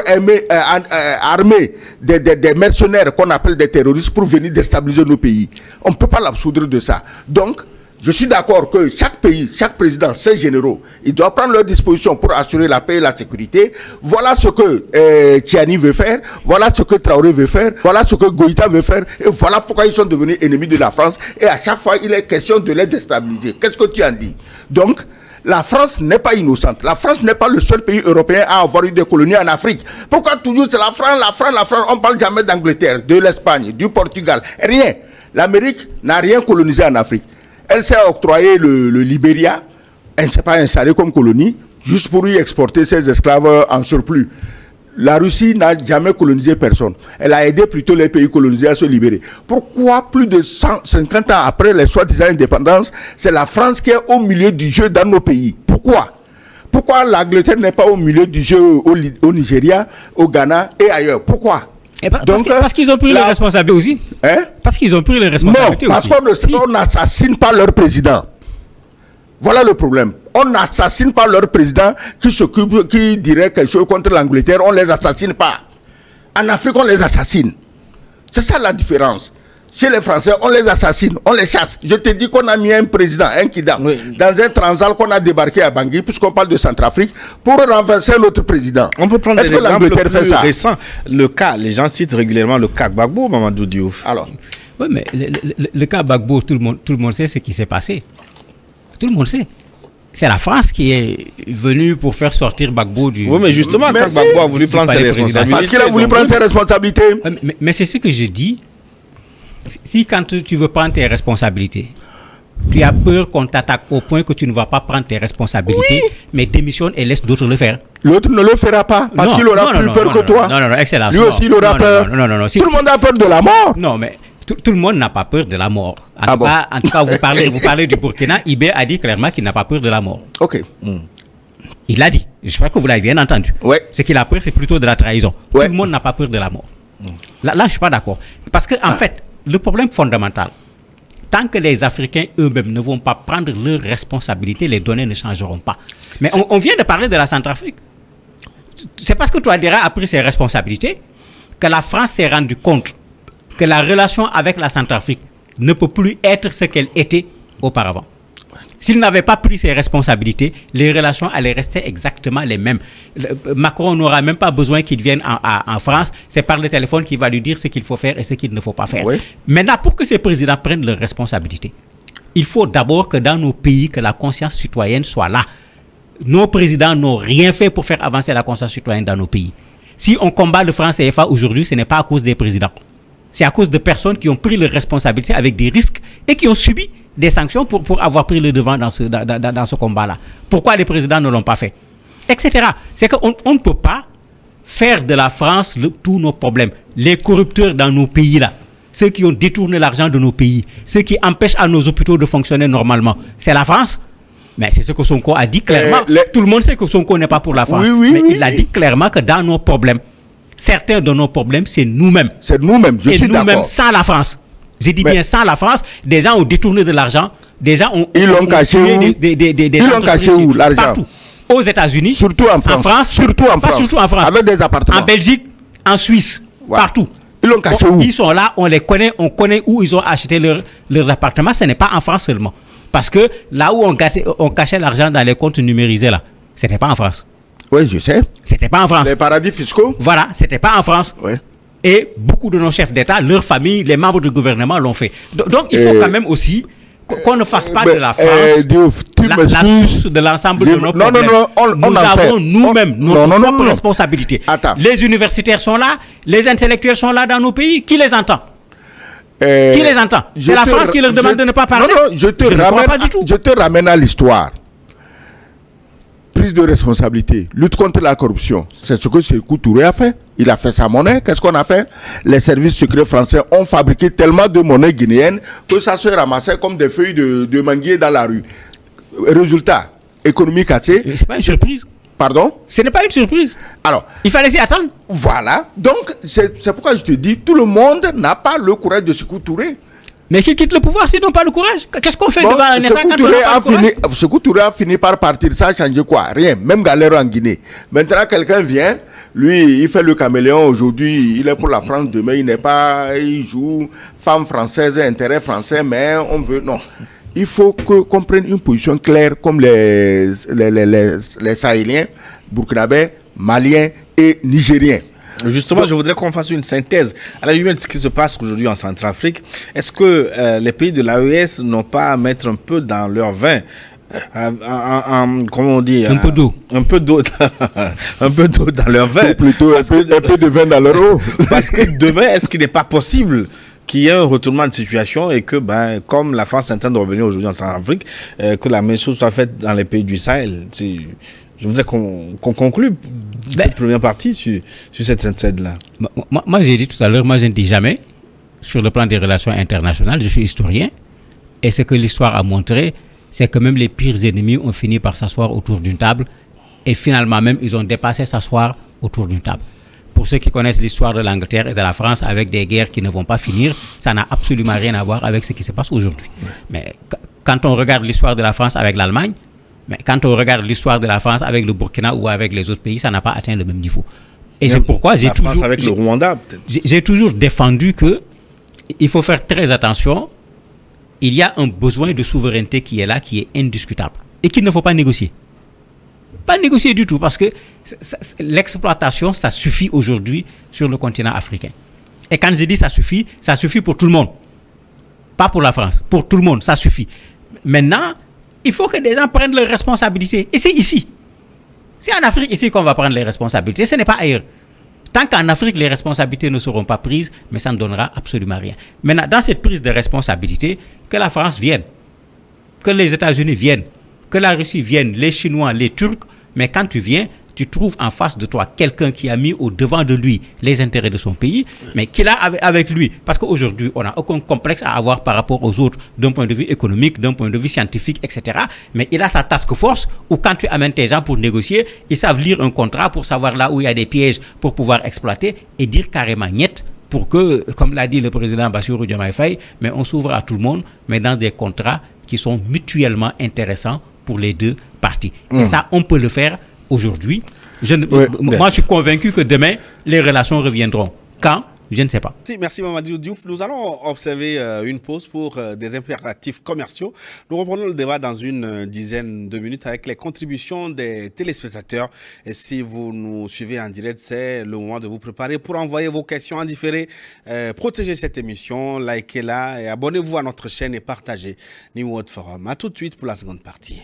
armer des mercenaires qu'on appelle des terroristes pour venir déstabiliser nos pays. On ne peut pas l'absoudre de ça. Donc, je suis d'accord que chaque pays, chaque président, ses généraux, ils doivent prendre leurs dispositions pour assurer la paix et la sécurité. Voilà ce que Tiani veut faire, voilà ce que Traoré veut faire, voilà ce que Goïta veut faire, et voilà pourquoi ils sont devenus ennemis de la France. Et à chaque fois, il est question de les déstabiliser. Qu'est-ce que tu en dis? Donc, la France n'est pas innocente. La France n'est pas le seul pays européen à avoir eu des colonies en Afrique. Pourquoi toujours c'est la France? On parle jamais d'Angleterre, de l'Espagne, du Portugal. Rien. L'Amérique n'a rien colonisé en Afrique. Elle s'est octroyé le Libéria. Elle ne s'est pas installée comme colonie, juste pour y exporter ses esclaves en surplus. La Russie n'a jamais colonisé personne. Elle a aidé plutôt les pays colonisés à se libérer. Pourquoi plus de 150 ans après les soi-disant indépendances, c'est la France qui est au milieu du jeu dans nos pays? Pourquoi l'Angleterre n'est pas au milieu du jeu au Nigeria, au Ghana et ailleurs? Pourquoi? Parce qu'ils ont pris les responsabilités aussi. Parce qu'ils ont pris les responsabilités aussi. Non, parce qu'on n'assassine pas leur président. Voilà le problème. On n'assassine pas leur président qui dirait quelque chose contre l'Angleterre. On ne les assassine pas. En Afrique, on les assassine. C'est ça la différence. Chez les Français, on les assassine, on les chasse. Je te dis qu'on a mis un président, un Kidam, dans un transal qu'on a débarqué à Bangui, puisqu'on parle de Centrafrique, pour renverser notre président. On peut prendre des exemples plus récents. Le cas, les gens citent régulièrement le cas Gbagbo, Mamadou Diouf. Alors, oui, mais le cas Gbagbo, tout le monde sait ce qui s'est passé. Tout le monde sait. C'est la France qui est venue pour faire sortir Gbagbo du... Oui, mais justement, quand Gbagbo a voulu prendre ses responsabilités... Parce qu'il a voulu prendre ses responsabilités. Mais c'est ce que je dis. Si quand tu veux prendre tes responsabilités, tu as peur qu'on t'attaque au point que tu ne vas pas prendre tes responsabilités, mais démissionne et laisse d'autres le faire. L'autre ne le fera pas parce qu'il aura plus peur que toi. Non, excellence. Lui aussi, il aura peur. Non. Tout le monde a peur de la mort. Non, mais... Tout le monde n'a pas peur de la mort. En tout cas, vous parlez du Burkina. Ibé a dit clairement qu'il n'a pas peur de la mort. Ok. Il l'a dit. J'espère que vous l'avez bien entendu. Ouais. Ce qu'il a peur, c'est plutôt de la trahison. Ouais. Tout le monde n'a pas peur de la mort. Là, je ne suis pas d'accord. Parce qu'en fait, le problème fondamental, tant que les Africains eux-mêmes ne vont pas prendre leurs responsabilités, les données ne changeront pas. Mais on vient de parler de la Centrafrique. C'est parce que Touadéra a pris ses responsabilités que la France s'est rendue compte que la relation avec la Centrafrique ne peut plus être ce qu'elle était auparavant. S'il n'avait pas pris ses responsabilités, les relations allaient rester exactement les mêmes. Macron n'aura même pas besoin qu'il vienne en France. C'est par le téléphone qu'il va lui dire ce qu'il faut faire et ce qu'il ne faut pas faire. Oui. Maintenant, pour que ces présidents prennent leurs responsabilités, il faut d'abord que dans nos pays, que la conscience citoyenne soit là. Nos présidents n'ont rien fait pour faire avancer la conscience citoyenne dans nos pays. Si on combat le franc CFA aujourd'hui, ce n'est pas à cause des présidents. C'est à cause de personnes qui ont pris leurs responsabilités avec des risques et qui ont subi des sanctions pour avoir pris le devant dans ce combat-là. Pourquoi les présidents ne l'ont pas fait? Etc. C'est qu'on ne peut pas faire de la France tous nos problèmes. Les corrupteurs dans nos pays là, ceux qui ont détourné l'argent de nos pays, ceux qui empêchent à nos hôpitaux de fonctionner normalement, c'est la France. Mais c'est ce que Sonko a dit clairement. Tout le monde sait que Sonko n'est pas pour la France. Mais il a dit clairement que dans nos problèmes, certains de nos problèmes, c'est nous-mêmes. C'est nous-mêmes, je suis d'accord. Et nous-mêmes, sans la France. J'ai dit bien sans la France, des gens ont détourné de l'argent, des gens ont... Ils l'ont caché où? Ils l'ont caché où, l'argent? Partout. Aux États-Unis. Surtout en France. Surtout en France. Avec des appartements. En Belgique, en Suisse, partout. Ils l'ont caché où? Ils sont là, on les connaît, on connaît où ils ont acheté leurs appartements. Ce n'est pas en France seulement. Parce que là où on cachait l'argent dans les comptes numérisés, là, ce n'était pas en France. Oui, je sais. C'était pas en France. Les paradis fiscaux? Voilà, c'était pas en France. Oui. Et beaucoup de nos chefs d'État, leurs familles, les membres du gouvernement l'ont fait. Donc, il faut quand même aussi qu'on ne fasse pas de la France la source de l'ensemble de nos problèmes. Nous avons nous-mêmes notre responsabilité. Attends. Les universitaires sont là, les intellectuels sont là dans nos pays. Qui les entend? Qui les entend? C'est la France qui leur demande de ne pas parler. Non, je te ramène à l'histoire. Prise de responsabilité, lutte contre la corruption. C'est ce que Sékou Touré a fait. Il a fait sa monnaie. Qu'est-ce qu'on a fait? Les services secrets français ont fabriqué tellement de monnaie guinéenne que ça se ramassait comme des feuilles de manguier dans la rue. Résultat, économie cassée. C'est pas une surprise. Pardon? Ce n'est pas une surprise. Alors, il fallait s'y attendre. Voilà. Donc, c'est pourquoi je te dis, tout le monde n'a pas le courage de Sékou Touré. Mais qu'ils quittent le pouvoir s'ils n'ont pas le courage. Qu'est-ce qu'on fait devant un État quand on n'a pas le courage? Sékou Touré a fini par partir. Ça a changé quoi? Rien. Même galère en Guinée. Maintenant, quelqu'un vient. Lui, il fait le caméléon aujourd'hui. Il est pour la France. Demain, il n'est pas. Il joue femme française, intérêt français. Mais on veut. Non. Il faut qu'on prenne une position claire comme les Sahéliens, Burkinabés, Maliens et Nigériens. Justement, je voudrais qu'on fasse une synthèse. À la lumière de ce qui se passe aujourd'hui en Centrafrique, est-ce que les pays de l'AES n'ont pas à mettre un peu dans leur vin, comment on dit, un peu d'eau un peu d'eau dans leur vin, ou plutôt un peu de vin dans leur eau? Parce que demain, est-ce qu'il n'est pas possible qu'il y ait un retournement de situation et que, comme la France est en train de revenir aujourd'hui en Centrafrique, que la même chose soit faite dans les pays du Sahel? Je voudrais qu'on conclue cette première partie sur cette scène-là. Moi, j'ai dit tout à l'heure, moi, je ne dis jamais, sur le plan des relations internationales, je suis historien, et ce que l'histoire a montré, c'est que même les pires ennemis ont fini par s'asseoir autour d'une table, et finalement même, ils ont dépassé s'asseoir autour d'une table. Pour ceux qui connaissent l'histoire de l'Angleterre et de la France, avec des guerres qui ne vont pas finir, ça n'a absolument rien à voir avec ce qui se passe aujourd'hui. Mais quand on regarde l'histoire de la France avec l'Allemagne, mais quand on regarde l'histoire de la France avec le Burkina ou avec les autres pays, ça n'a pas atteint le même niveau. Et c'est pourquoi j'ai toujours... avec le Rwanda, peut-être. J'ai toujours défendu qu'il faut faire très attention. Il y a un besoin de souveraineté qui est là, qui est indiscutable. Et qu'il ne faut pas négocier. Pas négocier du tout, parce que l'exploitation, ça suffit aujourd'hui sur le continent africain. Et quand je dis ça suffit pour tout le monde. Pas pour la France, pour tout le monde, ça suffit. Maintenant, il faut que des gens prennent leurs responsabilités. Et c'est ici. C'est en Afrique ici qu'on va prendre les responsabilités. Ce n'est pas ailleurs. Tant qu'en Afrique, les responsabilités ne seront pas prises, mais ça ne donnera absolument rien. Maintenant, dans cette prise de responsabilité, que la France vienne, que les États-Unis viennent, que la Russie vienne, les Chinois, les Turcs, mais quand tu viens, tu trouves en face de toi quelqu'un qui a mis au devant de lui les intérêts de son pays, mais qui l'a avec lui. Parce qu'aujourd'hui, on n'a aucun complexe à avoir par rapport aux autres, d'un point de vue économique, d'un point de vue scientifique, etc. Mais il a sa task force où quand tu amènes tes gens pour négocier, ils savent lire un contrat pour savoir là où il y a des pièges pour pouvoir exploiter et dire carrément niet pour que, comme l'a dit le président Bassirou Diomaye Faye, mais on s'ouvre à tout le monde, mais dans des contrats qui sont mutuellement intéressants pour les deux parties. Et ça, on peut le faire aujourd'hui. Moi, je suis convaincu que demain, les relations reviendront. Quand Je ne sais pas. Merci Mamadou Diouf. Nous allons observer une pause pour des impératifs commerciaux. Nous reprenons le débat dans une dizaine de minutes avec les contributions des téléspectateurs. Et si vous nous suivez en direct, c'est le moment de vous préparer pour envoyer vos questions en différé. Protégez cette émission, likez-la et abonnez-vous à notre chaîne et partagez New World Forum. À tout de suite pour la seconde partie.